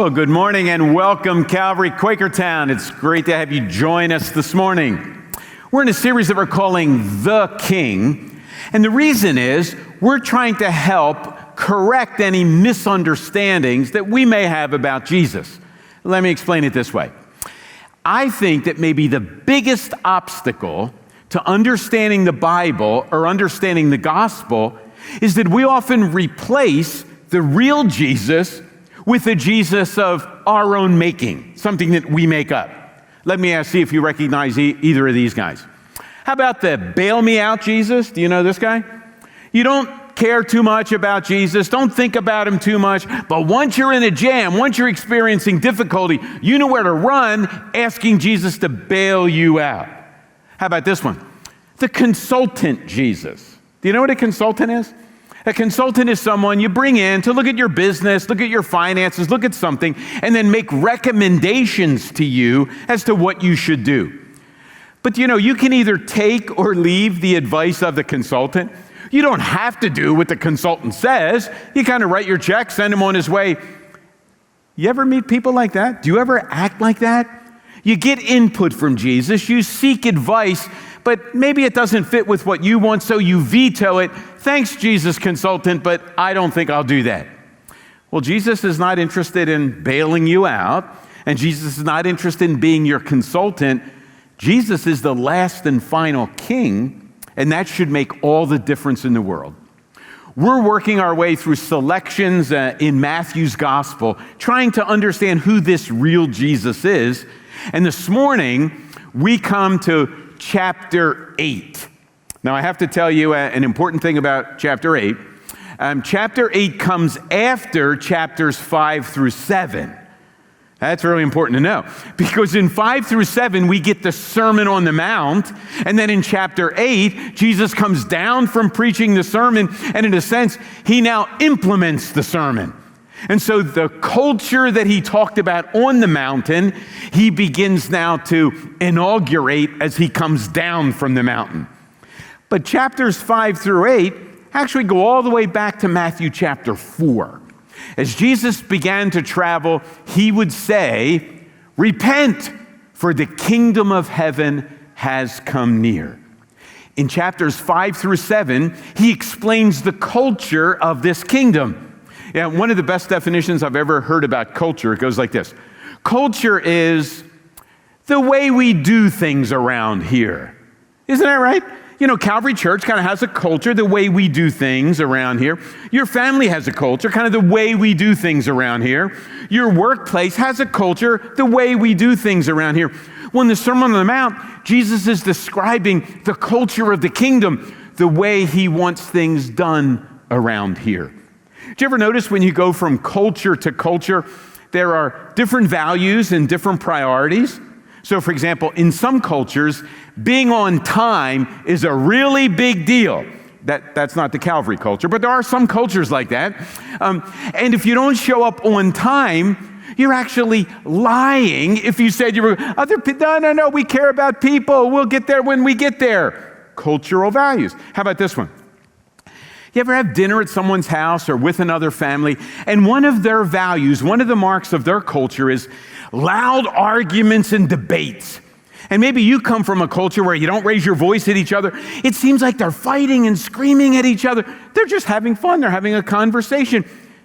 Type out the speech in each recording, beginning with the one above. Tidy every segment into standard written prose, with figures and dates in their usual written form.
Well, good morning and welcome, Calvary, Quakertown. It's great to have you join us this morning. We're in a series that we're calling The King, and the reason is we're trying to help correct any misunderstandings that we may have about Jesus. Let me explain it this way. I think that maybe the biggest obstacle to understanding the Bible or understanding the gospel is that we often replace the real Jesus with a Jesus of our own making, something that we make up. Let me see if you recognize either of these guys. How about the bail me out Jesus? Do you know this guy? You don't care too much about Jesus, don't think about him too much, but once you're in a jam, once you're experiencing difficulty, you know where to run, asking Jesus to bail you out. How about this one? The consultant Jesus. Do you know what a consultant is? A consultant is someone you bring in to look at your business, look at your finances, look at something, and then make recommendations to you as to what you should do. But you can either take or leave the advice of the consultant. You don't have to do what the consultant says. You kind of write your check, send him on his way. You ever meet people like that? Do you ever act like that? You get input from Jesus, you seek advice, but maybe it doesn't fit with what you want, so you veto it. Thanks, Jesus consultant, but I don't think I'll do that. Well, Jesus is not interested in bailing you out, and Jesus is not interested in being your consultant. Jesus is the last and final king, and that should make all the difference in the world. We're working our way through selections in Matthew's gospel, trying to understand who this real Jesus is. And this morning, we come to chapter 8. Now, I have to tell you an important thing about chapter 8. Chapter 8 comes after chapters 5 through 7. That's really important to know, because in 5 through 7, we get the Sermon on the Mount, and then in chapter 8, Jesus comes down from preaching the sermon, and in a sense, he now implements the sermon. And so the culture that he talked about on the mountain, he begins now to inaugurate as he comes down from the mountain. But chapters 5 through 8 actually go all the way back to Matthew chapter 4. As Jesus began to travel, he would say, "Repent, for the kingdom of heaven has come near." In chapters 5 through 7, he explains the culture of this kingdom. Yeah, one of the best definitions I've ever heard about culture, it goes like this. Culture is the way we do things around here. Isn't that right? Calvary Church kind of has a culture, the way we do things around here. Your family has a culture, kind of the way we do things around here. Your workplace has a culture, the way we do things around here. Well, in the Sermon on the Mount, Jesus is describing the culture of the kingdom, the way he wants things done around here. Do you ever notice when you go from culture to culture, there are different values and different priorities? So, for example, in some cultures, being on time is a really big deal. That's not the Calvary culture, but there are some cultures like that. And if you don't show up on time, you're actually lying if you said you were, no, we care about people. We'll get there when we get there. Cultural values. How about this one? You ever have dinner at someone's house or with another family, and one of their values, one of the marks of their culture is loud arguments and debates? And maybe you come from a culture where you don't raise your voice at each other. It seems like they're fighting and screaming at each other. They're just having fun. They're having a conversation.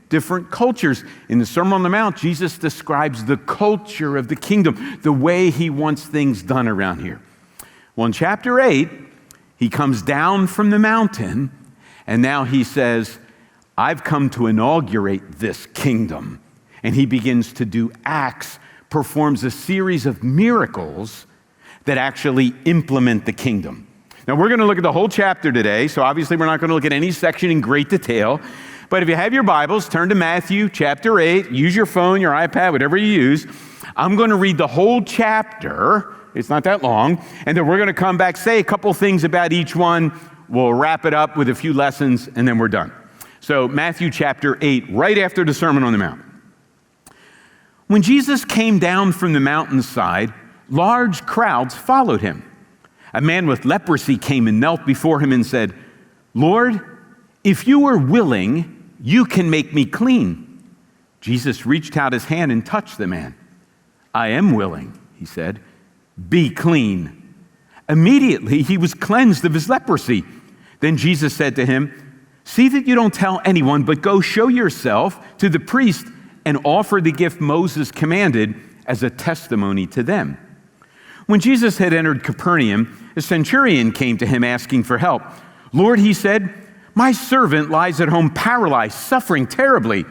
Different cultures. In the Sermon on the Mount, Jesus describes the culture of the kingdom, the way he wants things done around here. Well, in chapter 8, he comes down from the mountain, and now he says, I've come to inaugurate this kingdom. And he begins to do acts, performs a series of miracles that actually implement the kingdom. Now, we're going to look at the whole chapter today, so obviously we're not going to look at any section in great detail. But if you have your Bibles, turn to Matthew chapter 8. Use your phone, your iPad, whatever you use. I'm going to read the whole chapter. It's not that long. And then we're going to come back, say a couple things about each one. We'll wrap it up with a few lessons, and then we're done. So Matthew chapter 8, right after the Sermon on the Mount. When Jesus came down from the mountainside, large crowds followed him. A man with leprosy came and knelt before him and said, "Lord, if you are willing, you can make me clean." Jesus reached out his hand and touched the man. "I am willing," he said. "Be clean." Immediately he was cleansed of his leprosy. Then Jesus said to him, "See that you don't tell anyone, but go show yourself to the priest and offer the gift Moses commanded as a testimony to them." When Jesus had entered Capernaum, a centurion came to him asking for help. "Lord," he said, "my servant lies at home paralyzed, suffering terribly."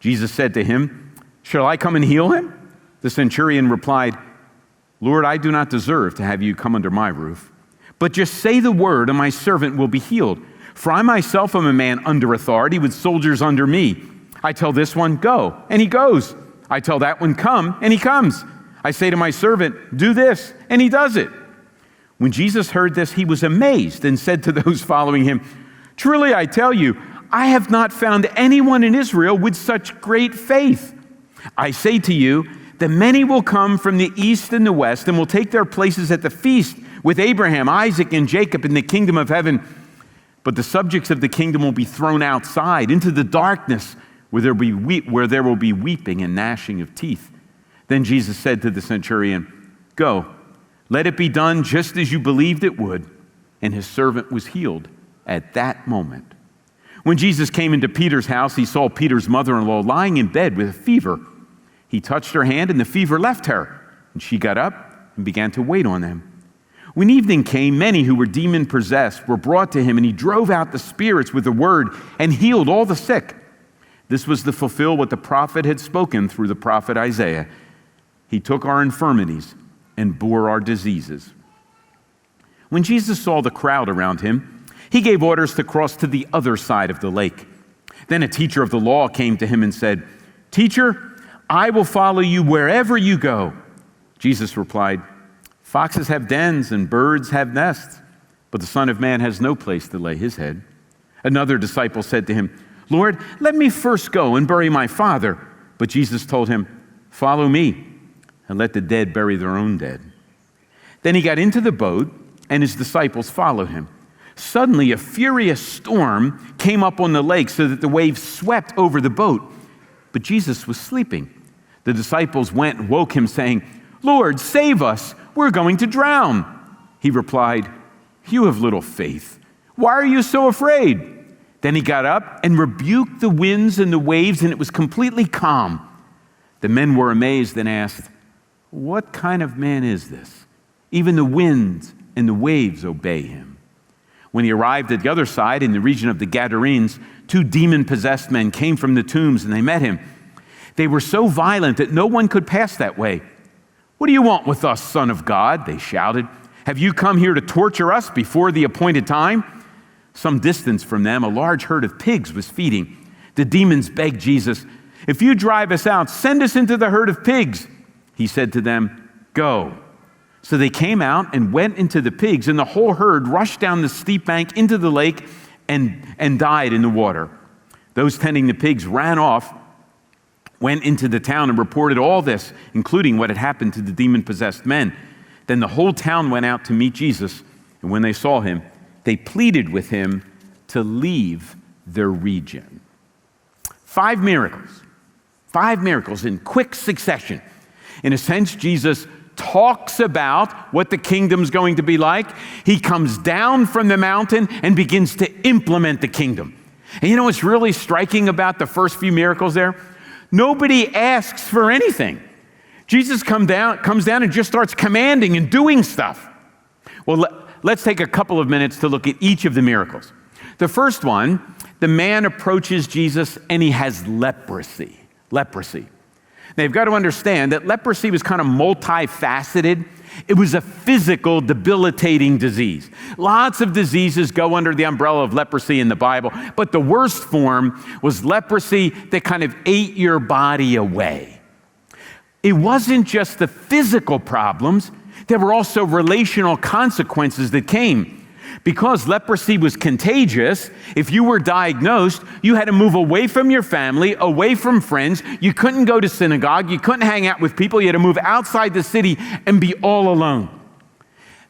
Jesus said to him, "Shall I come and heal him?" The centurion replied, "Lord, I do not deserve to have you come under my roof, but just say the word and my servant will be healed. For I myself am a man under authority with soldiers under me. I tell this one, 'Go,' and he goes. I tell that one, 'Come,' and he comes. I say to my servant, 'Do this,' and he does it." When Jesus heard this, he was amazed and said to those following him, "Truly I tell you, I have not found anyone in Israel with such great faith. I say to you that many will come from the east and the west and will take their places at the feast with Abraham, Isaac, and Jacob in the kingdom of heaven. But the subjects of the kingdom will be thrown outside into the darkness where there will be weeping and gnashing of teeth." Then Jesus said to the centurion, "Go, let it be done just as you believed it would." And his servant was healed at that moment. When Jesus came into Peter's house, he saw Peter's mother-in-law lying in bed with a fever. He touched her hand, and the fever left her, and she got up and began to wait on them. When evening came, many who were demon-possessed were brought to him, and he drove out the spirits with a word and healed all the sick. This was to fulfill what the prophet had spoken through the prophet Isaiah. He took our infirmities and bore our diseases. When Jesus saw the crowd around him, he gave orders to cross to the other side of the lake. Then a teacher of the law came to him and said, "Teacher, I will follow you wherever you go." Jesus replied, "Foxes have dens and birds have nests, but the Son of Man has no place to lay his head." Another disciple said to him, "Lord, let me first go and bury my father." But Jesus told him, "Follow me and let the dead bury their own dead." Then he got into the boat and his disciples followed him. Suddenly a furious storm came up on the lake so that the waves swept over the boat. But Jesus was sleeping. The disciples went and woke him, saying, "Lord, save us, we're going to drown." He replied, "You have little faith. Why are you so afraid?" Then he got up and rebuked the winds and the waves, and it was completely calm. The men were amazed and asked, "What kind of man is this? Even the winds and the waves obey him." When he arrived at the other side in the region of the Gadarenes, 2 demon-possessed men came from the tombs and they met him. They were so violent that no one could pass that way. "What do you want with us, Son of God?" they shouted. "Have you come here to torture us before the appointed time?" Some distance from them, a large herd of pigs was feeding. The demons begged Jesus, "If you drive us out, send us into the herd of pigs." He said to them, "Go." So they came out and went into the pigs, and the whole herd rushed down the steep bank into the lake and died in the water. Those tending the pigs ran off, went into the town and reported all this, including what had happened to the demon-possessed men. Then the whole town went out to meet Jesus, and when they saw him, they pleaded with him to leave their region. 5 miracles in quick succession. In a sense, Jesus talks about what the kingdom's going to be like. He comes down from the mountain and begins to implement the kingdom. And you know what's really striking about the first few miracles there? Nobody asks for anything. Jesus comes down and just starts commanding and doing stuff. Well, let's take a couple of minutes to look at each of the miracles. The first one, the man approaches Jesus and he has leprosy. Now, you've got to understand that leprosy was kind of multifaceted. It was a physical, debilitating disease. Lots of diseases go under the umbrella of leprosy in the Bible, but the worst form was leprosy that kind of ate your body away. It wasn't just the physical problems, there were also relational consequences that came. Because leprosy was contagious, if you were diagnosed, you had to move away from your family, away from friends. You couldn't go to synagogue. You couldn't hang out with people. You had to move outside the city and be all alone.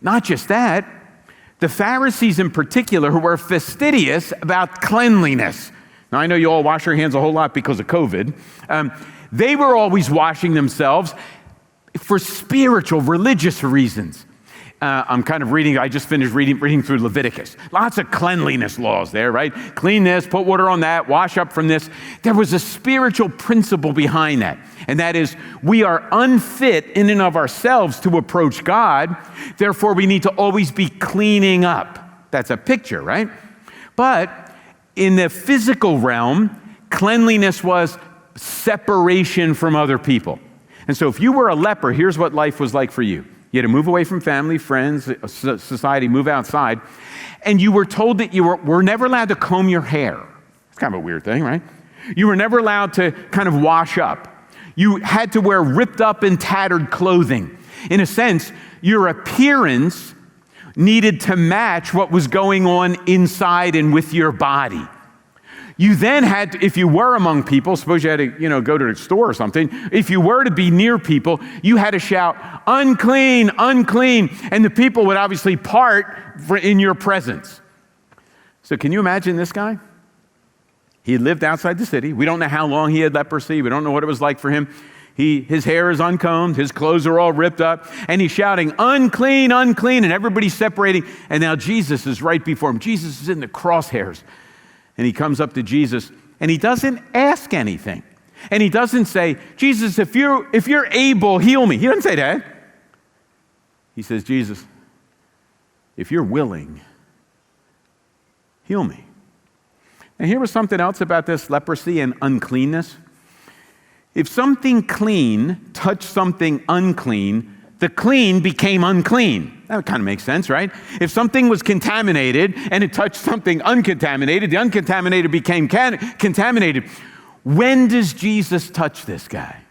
Not just that, the Pharisees in particular who were fastidious about cleanliness. Now, I know you all wash your hands a whole lot because of COVID. They were always washing themselves for spiritual, religious reasons. I'm kind of reading, I just finished reading through Leviticus. Lots of cleanliness laws there, right? Clean this, put water on that, wash up from this. There was a spiritual principle behind that, and that is we are unfit in and of ourselves to approach God. Therefore, we need to always be cleaning up. That's a picture, right? But in the physical realm, cleanliness was separation from other people. And so if you were a leper, here's what life was like for you. You had to move away from family, friends, society, move outside. And you were told that you were never allowed to comb your hair. It's kind of a weird thing, right? You were never allowed to kind of wash up. You had to wear ripped up and tattered clothing. In a sense, your appearance needed to match what was going on inside and with your body. You then had to, if you were among people, suppose you had to, go to the store or something, if you were to be near people, you had to shout, unclean, unclean, and the people would obviously part in your presence. So can you imagine this guy? He lived outside the city. We don't know how long he had leprosy. We don't know what it was like for him. His hair is uncombed, his clothes are all ripped up, and he's shouting, unclean, unclean, and everybody's separating, and now Jesus is right before him. Jesus is in the crosshairs. And he comes up to Jesus, and he doesn't ask anything. And he doesn't say, Jesus, if you're able, heal me. He doesn't say that. He says, Jesus, if you're willing, heal me. And here was something else about this leprosy and uncleanness. If something clean touched something unclean, the clean became unclean. That kind of makes sense, right? If something was contaminated and it touched something uncontaminated, the uncontaminated became contaminated. When does Jesus touch this guy?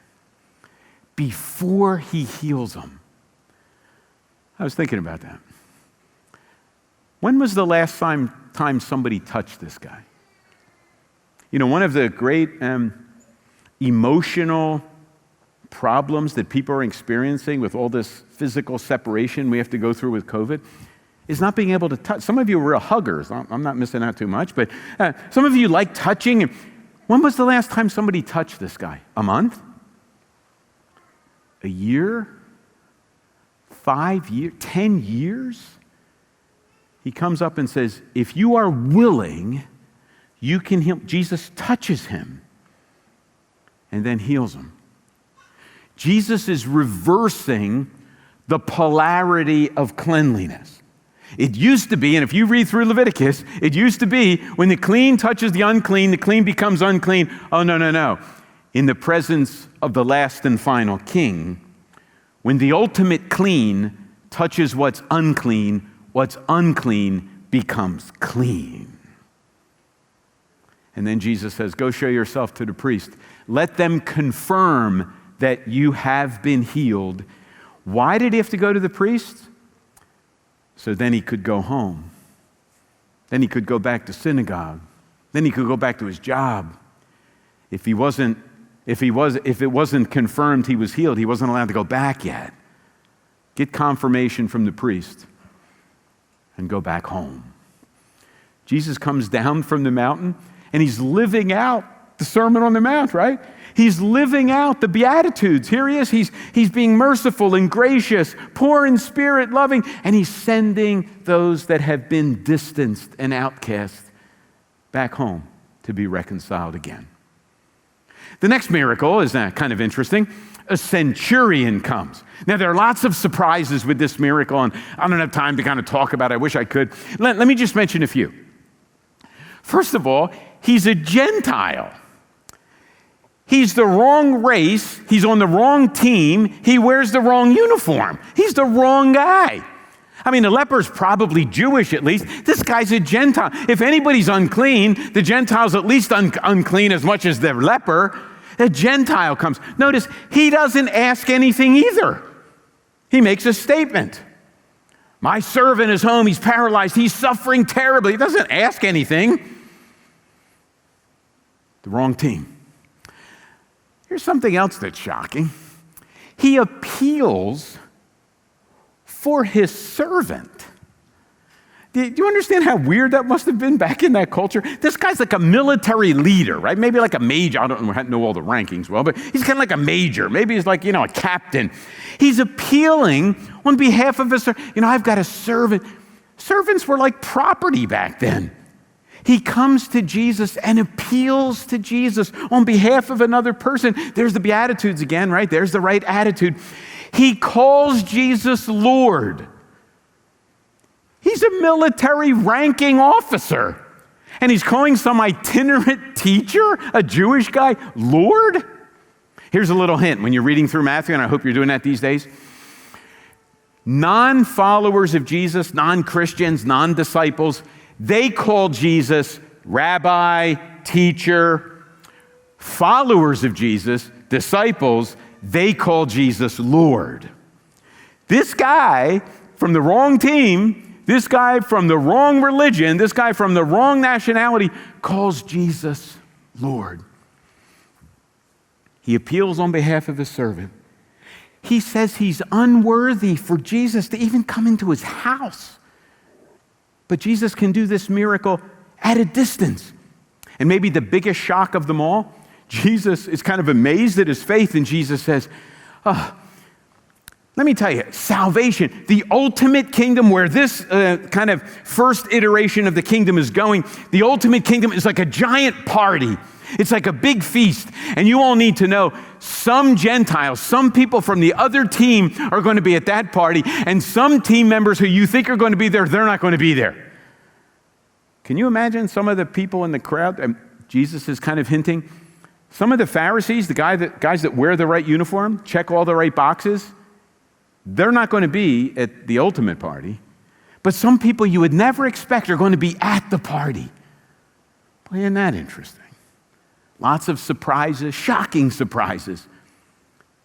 Before he heals him. I was thinking about that. When was the last time somebody touched this guy? One of the great emotional problems that people are experiencing with all this physical separation we have to go through with COVID is not being able to touch. Some of you are real huggers. I'm not missing out too much, but some of you like touching. When was the last time somebody touched this guy? A month? A year? 5 years? 10 years? He comes up and says, if you are willing, you can heal. Jesus touches him and then heals him. Jesus is reversing the polarity of cleanliness. It used to be, and if you read through Leviticus, it used to be when the clean touches the clean becomes unclean. Oh, no. In the presence of the last and final king, when the ultimate clean touches what's unclean becomes clean. And then Jesus says, go show yourself to the priest. Let them confirm that you have been healed. Why did he have to go to the priest? So then he could go home. Then he could go back to synagogue. Then he could go back to his job. If it wasn't confirmed he was healed, he wasn't allowed to go back yet. Get confirmation from the priest and go back home. Jesus comes down from the mountain and he's living out the Sermon on the Mount, right? He's living out the Beatitudes. Here he is. He's being merciful and gracious, poor in spirit, loving, and he's sending those that have been distanced and outcast back home to be reconciled again. The next miracle is kind of interesting. A centurion comes. Now, there are lots of surprises with this miracle, and I don't have time to kind of talk about it. I wish I could. Let me just mention a few. First of all, he's a Gentile. He's the wrong race. He's on the wrong team. He wears the wrong uniform. He's the wrong guy. I mean, the leper's probably Jewish at least. This guy's a Gentile. If anybody's unclean, the Gentile's at least unclean as much as the leper. A Gentile comes. Notice, he doesn't ask anything either. He makes a statement. My servant is home. He's paralyzed. He's suffering terribly. He doesn't ask anything. The wrong team. Here's something else that's shocking. He appeals for his servant. Do you understand how weird that must have been back in that culture? This guy's like a military leader, right? Maybe like a major. I don't know all the rankings well, but he's kind of like a major. Maybe he's like, a captain. He's appealing on behalf of his, I've got a servant. Servants were like property back then. He comes to Jesus and appeals to Jesus on behalf of another person. There's the Beatitudes again, right? There's the right attitude. He calls Jesus Lord. He's a military ranking officer. And he's calling some itinerant teacher, a Jewish guy, Lord? Here's a little hint when you're reading through Matthew, and I hope you're doing that these days. Non-followers of Jesus, non-Christians, non-disciples, they call Jesus rabbi, teacher. Followers of Jesus, disciples, they call Jesus Lord. This guy from the wrong team, this guy from the wrong religion, this guy from the wrong nationality calls Jesus Lord. He appeals on behalf of his servant. He says he's unworthy for Jesus to even come into his house. But Jesus can do this miracle at a distance. And maybe the biggest shock of them all, Jesus is kind of amazed at his faith, and Jesus says, let me tell you, salvation, the ultimate kingdom where this kind of first iteration of the kingdom is going, the ultimate kingdom is like a giant party. It's like a big feast. And you all need to know, some Gentiles, some people from the other team are going to be at that party, and some team members who you think are going to be there, they're not going to be there. Can you imagine some of the people in the crowd? And Jesus is kind of hinting. Some of the Pharisees, the guys that wear the right uniform, check all the right boxes, they're not going to be at the ultimate party. But some people you would never expect are going to be at the party. Boy, isn't that interesting? Lots of surprises, shocking surprises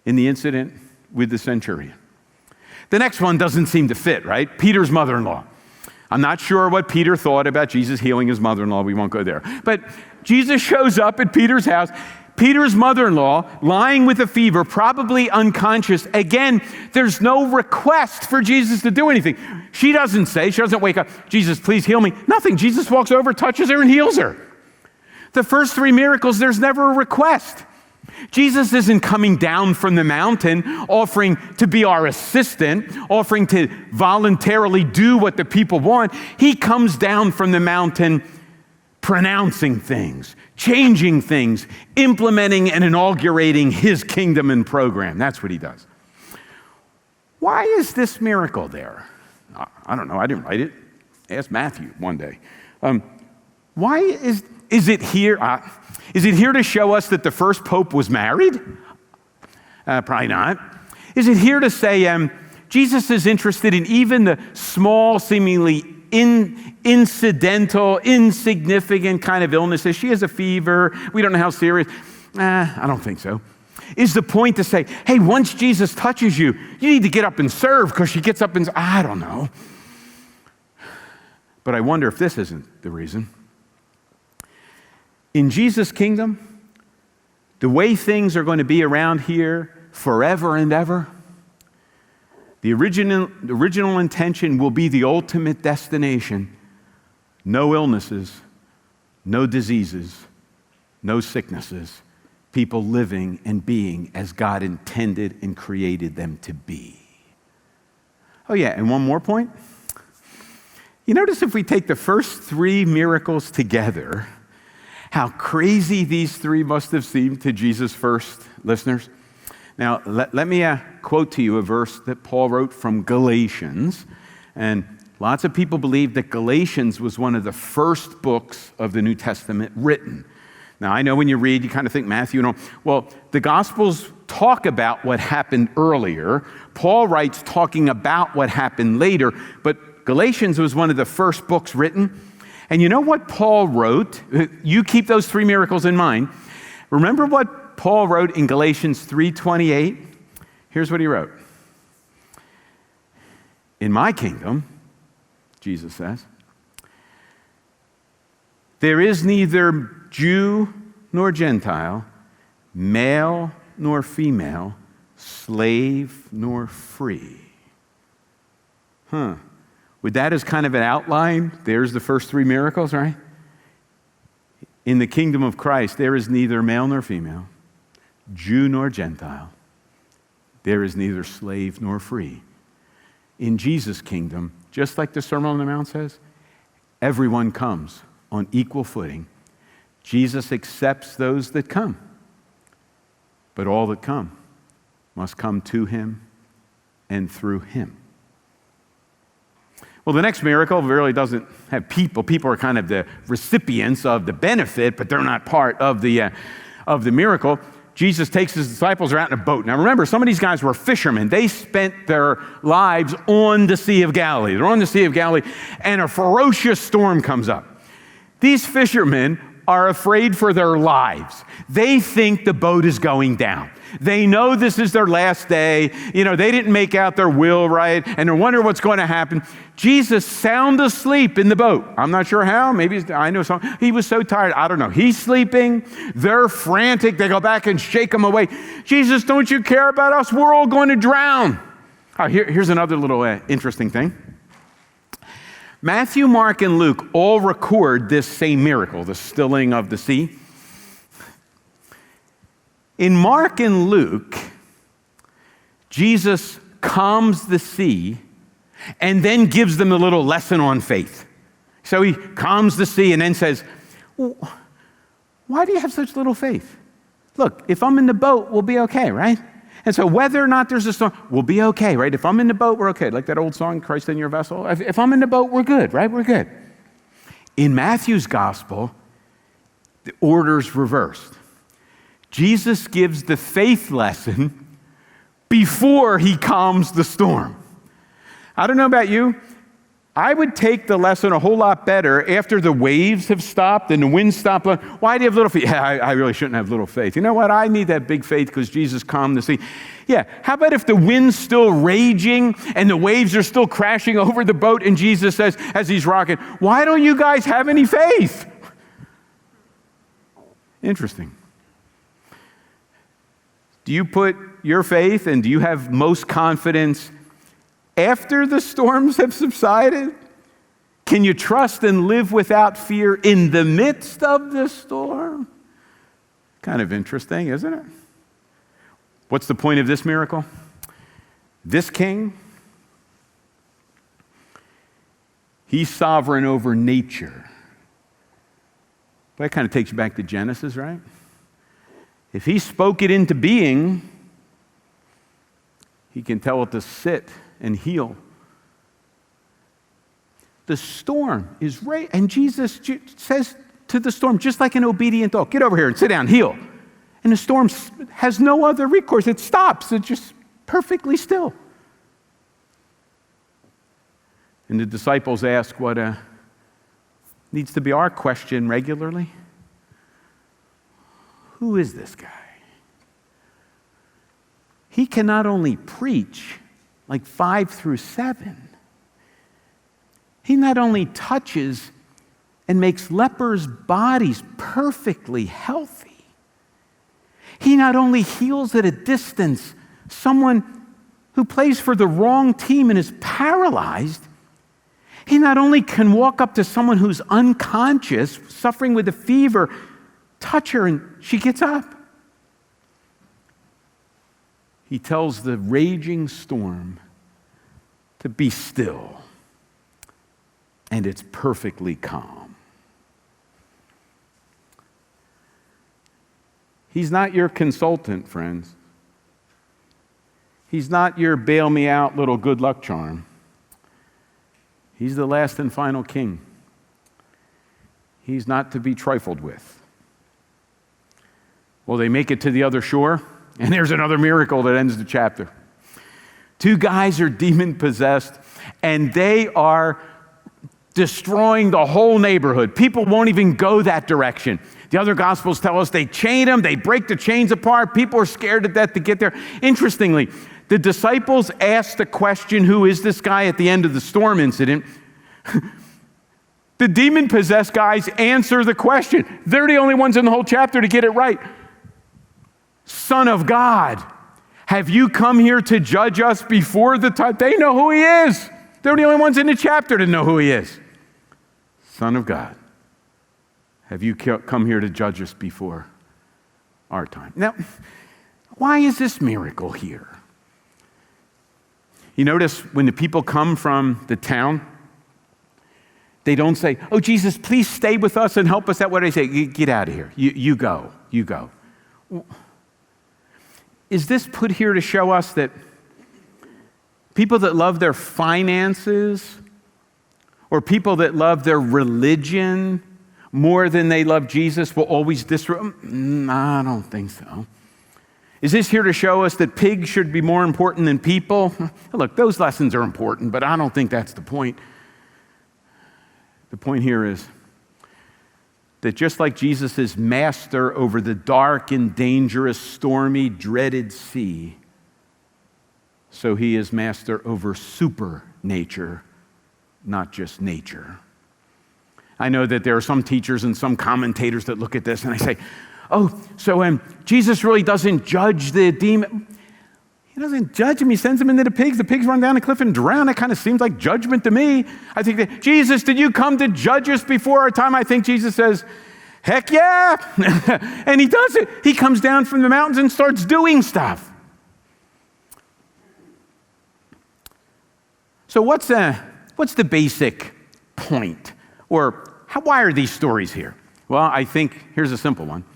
in the incident with the centurion. The next one doesn't seem to fit, right? Peter's mother-in-law. I'm not sure what Peter thought about Jesus healing his mother-in-law. We won't go there. But Jesus shows up at Peter's house. Peter's mother-in-law, lying with a fever, probably unconscious. Again, there's no request for Jesus to do anything. She doesn't wake up, Jesus, please heal me. Nothing. Jesus walks over, touches her, and heals her. The first three miracles, there's never a request. Jesus isn't coming down from the mountain, offering to be our assistant, offering to voluntarily do what the people want. He comes down from the mountain pronouncing things, changing things, implementing and inaugurating his kingdom and program. That's what he does. Why is this miracle there? I don't know. I didn't write it. Ask Matthew one day. Why is it here? Is it here to show us that the first pope was married? Probably not. Is it here to say Jesus is interested in even the small, seemingly incidental, insignificant kind of illnesses? She has a fever. We don't know how serious. I don't think so. Is the point to say, hey, once Jesus touches you, you need to get up and serve because she gets up and I don't know. But I wonder if this isn't the reason. In Jesus' kingdom, the way things are going to be around here forever and ever, the original intention will be the ultimate destination. No illnesses, no diseases, no sicknesses. People living and being as God intended and created them to be. Oh yeah, and one more point. You notice if we take the first three miracles together, how crazy these three must have seemed to Jesus' first listeners. Now, let me quote to you a verse that Paul wrote from Galatians. And lots of people believe that Galatians was one of the first books of the New Testament written. Now, I know when you read, you kind of think Matthew, well, the Gospels talk about what happened earlier. Paul writes talking about what happened later, but Galatians was one of the first books written. And you know what Paul wrote? You keep those three miracles in mind. Remember what Paul wrote in Galatians 3:28? Here's what he wrote. In my kingdom, Jesus says, there is neither Jew nor Gentile, male nor female, slave nor free. With that as kind of an outline, there's the first three miracles, right? In the kingdom of Christ, there is neither male nor female, Jew nor Gentile. There is neither slave nor free. In Jesus' kingdom, just like the Sermon on the Mount says, everyone comes on equal footing. Jesus accepts those that come, but all that come must come to him and through him. Well, the next miracle really doesn't have people. People are kind of the recipients of the benefit, but they're not part of the miracle. Jesus takes his disciples out in a boat. Now remember, some of these guys were fishermen. They spent their lives on the Sea of Galilee. They're on the Sea of Galilee, and a ferocious storm comes up. These fishermen are afraid for their lives. They think the boat is going down. They know this is their last day. They didn't make out their will right, and they wonder what's going to happen. Jesus sound asleep in the boat. I'm not sure how. Maybe I know some. He was so tired. I don't know. He's sleeping. They're frantic. They go back and shake him awake. Jesus, don't you care about us? We're all going to drown. Here's another little interesting thing. Matthew, Mark, and Luke all record this same miracle, the stilling of the sea. In Mark and Luke, Jesus calms the sea and then gives them a little lesson on faith. So he calms the sea and then says, why do you have such little faith? Look, if I'm in the boat, we'll be okay, right? And so whether or not there's a storm, we'll be okay, right? If I'm in the boat, we're okay. Like that old song, Christ in your vessel. If I'm in the boat, we're good, right? We're good. In Matthew's gospel, the order's reversed. Jesus gives the faith lesson before he calms the storm. I don't know about you. I would take the lesson a whole lot better after the waves have stopped and the wind stopped. Why do you have little faith? Yeah, I really shouldn't have little faith. You know what? I need that big faith because Jesus calmed the sea. Yeah, how about if the wind's still raging and the waves are still crashing over the boat and Jesus says, as he's rocking, why don't you guys have any faith? Interesting. Do you put your faith and do you have most confidence after the storms have subsided? Can you trust and live without fear in the midst of the storm? Kind of interesting, isn't it? What's the point of this miracle? This king, he's sovereign over nature. That kind of takes you back to Genesis, right? If he spoke it into being, he can tell it to sit and heal. The storm is right, and Jesus says to the storm, just like an obedient dog, get over here and sit down, heal. And the storm has no other recourse. It stops. It's just perfectly still. And the disciples ask what needs to be our question regularly. Who is this guy? He can not only preach like 5 through 7, he not only touches and makes lepers' bodies perfectly healthy, he not only heals at a distance someone who plays for the wrong team and is paralyzed, he not only can walk up to someone who's unconscious, suffering with a fever, touch her and she gets up. He tells the raging storm to be still, and it's perfectly calm. He's not your consultant, friends. He's not your bail me out little good luck charm. He's the last and final king. He's not to be trifled with. Well, they make it to the other shore, and there's another miracle that ends the chapter. 2 guys are demon-possessed, and they are destroying the whole neighborhood. People won't even go that direction. The other Gospels tell us they chain them, they break the chains apart. People are scared to death to get there. Interestingly, the disciples asked the question, who is this guy, at the end of the storm incident. The demon-possessed guys answer the question. They're the only ones in the whole chapter to get it right. Son of God, have you come here to judge us before the time? They know who he is. They're the only ones in the chapter to know who he is. Son of God, have you come here to judge us before our time? Now, why is this miracle here? You notice when the people come from the town, they don't say, oh, Jesus, please stay with us and help us out. What do they say? Get out of here. You go. You go. Is this put here to show us that people that love their finances or people that love their religion more than they love Jesus will always disrupt? I don't think so. Is this here to show us that pigs should be more important than people? Look, those lessons are important, but I don't think that's the point. The point here is that just like Jesus is master over the dark and dangerous, stormy, dreaded sea, so he is master over supernature, not just nature. I know that there are some teachers and some commentators that look at this and they say, oh, so Jesus really doesn't judge the demon. He doesn't judge him. He sends him into the pigs. The pigs run down a cliff and drown. That kind of seems like judgment to me. I think that, Jesus, did you come to judge us before our time? I think Jesus says, heck yeah. And he does it. He comes down from the mountains and starts doing stuff. So what's the basic point? Or why are these stories here? Well, I think here's a simple one.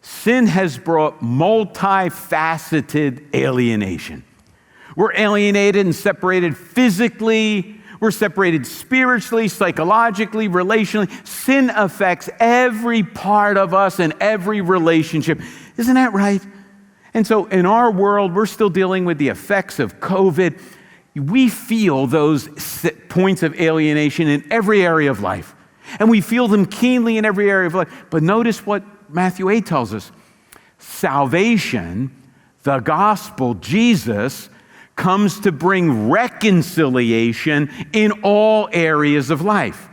Sin has brought multifaceted alienation. We're alienated and separated physically. We're separated spiritually, psychologically, relationally. Sin affects every part of us and every relationship. Isn't that right? And so in our world, we're still dealing with the effects of COVID. We feel those points of alienation in every area of life. And we feel them keenly in every area of life. But notice what Matthew 8 tells us. Salvation, the gospel, Jesus, comes to bring reconciliation in all areas of life.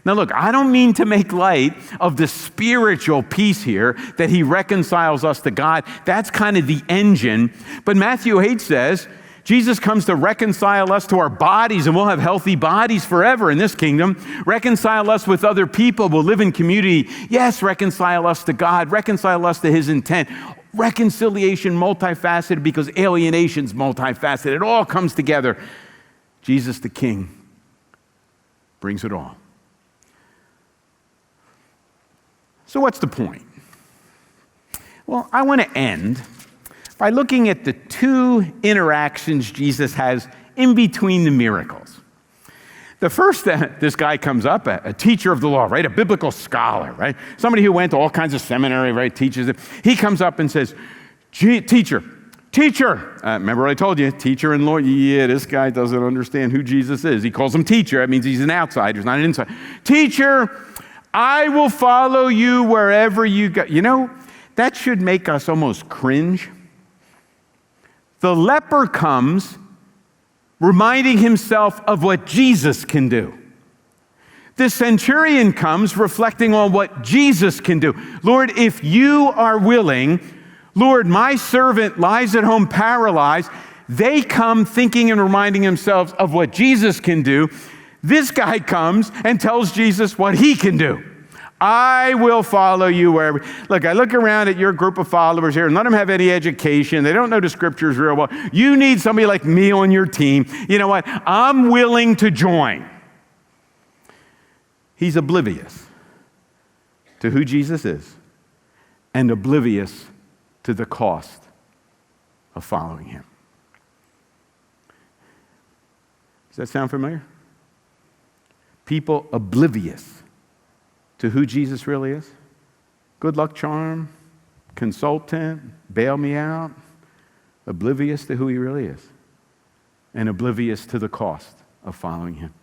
Now look, I don't mean to make light of the spiritual piece here, that he reconciles us to God. That's kind of the engine. But Matthew 8 says, Jesus comes to reconcile us to our bodies, and we'll have healthy bodies forever in this kingdom. Reconcile us with other people. We'll live in community. Yes, reconcile us to God. Reconcile us to his intent. Reconciliation multifaceted because alienation's multifaceted. It all comes together. Jesus the King brings it all. So what's the point? Well, I want to end by looking at the two interactions Jesus has in between the miracles. The first, this guy comes up, a teacher of the law, right? A biblical scholar, right? Somebody who went to all kinds of seminary, right? Teaches it. He comes up and says, teacher. Remember what I told you, teacher and lawyer. Yeah, this guy doesn't understand who Jesus is. He calls him teacher. That means he's an outsider, he's not an insider. Teacher, I will follow you wherever you go. You know, that should make us almost cringe. The leper comes reminding himself of what Jesus can do. The centurion comes reflecting on what Jesus can do. Lord, if you are willing, Lord, my servant lies at home paralyzed. They come thinking and reminding themselves of what Jesus can do. This guy comes and tells Jesus what he can do. I will follow you wherever. Look, I look around at your group of followers here, and none of them have any education. They don't know the scriptures real well. You need somebody like me on your team. You know what? I'm willing to join. He's oblivious to who Jesus is and oblivious to the cost of following him. Does that sound familiar? People oblivious to who Jesus really is. Good luck charm, consultant, bail me out. Oblivious to who he really is. And oblivious to the cost of following him.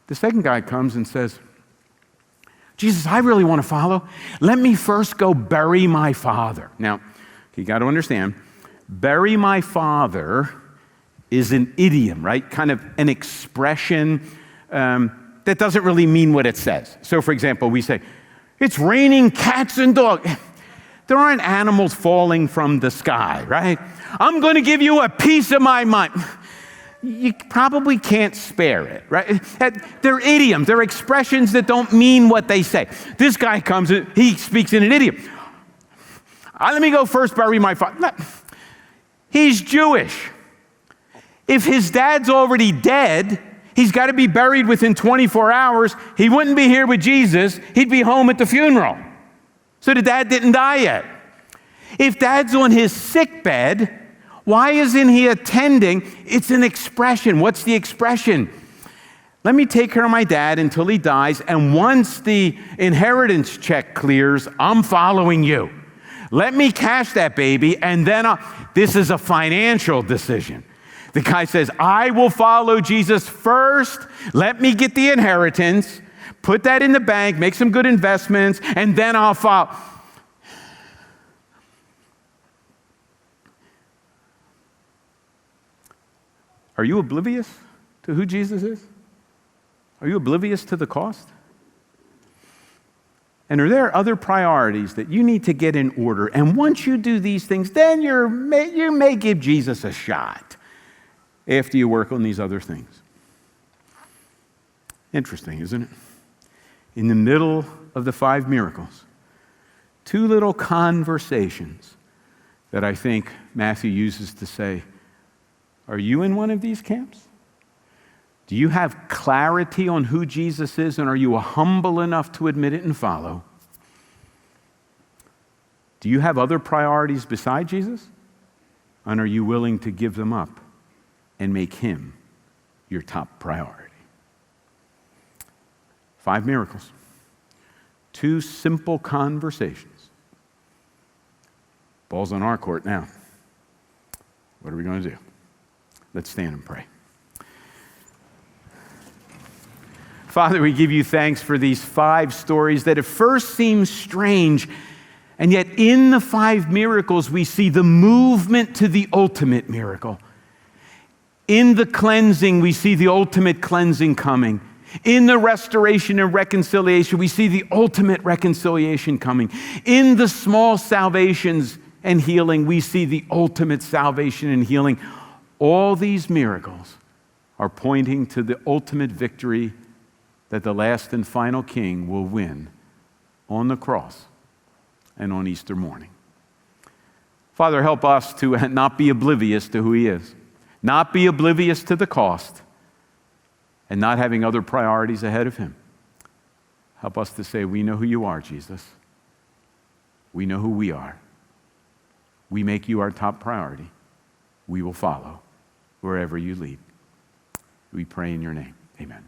The second guy comes and says, Jesus, I really want to follow. Let me first go bury my father. Now, you got to understand, bury my father is an idiom, right? Kind of an expression that doesn't really mean what it says. So, for example, we say, it's raining cats and dogs. There aren't animals falling from the sky, right? I'm going to give you a piece of my mind. you probably can't spare it, right? They're idioms. They're expressions that don't mean what they say. This guy comes, he speaks in an idiom. Let me go first bury my father. He's Jewish. If his dad's already dead, he's got to be buried within 24 hours. He wouldn't be here with Jesus. He'd be home at the funeral. So the dad didn't die yet. If dad's on his sick bed, why isn't he attending? It's an expression. What's the expression? Let me take care of my dad until he dies, and once the inheritance check clears, I'm following you. Let me cash that baby, and then this is a financial decision. The guy says, I will follow Jesus first. Let me get the inheritance, put that in the bank, make some good investments, and then I'll follow. Are you oblivious to who Jesus is? Are you oblivious to the cost? And are there other priorities that you need to get in order? And once you do these things, then you may give Jesus a shot after you work on these other things. Interesting, isn't it? In the middle of the 5 miracles, 2 little conversations that I think Matthew uses to say, are you in one of these camps? Do you have clarity on who Jesus is, and are you humble enough to admit it and follow? Do you have other priorities beside Jesus? And are you willing to give them up and make him your top priority? 5 miracles. 2 simple conversations. Ball's on our court now. What are we going to do? Let's stand and pray. Father, we give you thanks for these 5 stories that at first seem strange, and yet in the 5 miracles we see the movement to the ultimate miracle. In the cleansing, we see the ultimate cleansing coming. In the restoration and reconciliation, we see the ultimate reconciliation coming. In the small salvations and healing, we see the ultimate salvation and healing. All these miracles are pointing to the ultimate victory that the last and final King will win on the cross and on Easter morning. Father, help us to not be oblivious to who he is, not be oblivious to the cost, and not having other priorities ahead of him. Help us to say, we know who you are, Jesus. We know who we are. We make you our top priority. We will follow wherever you lead. We pray in your name. Amen.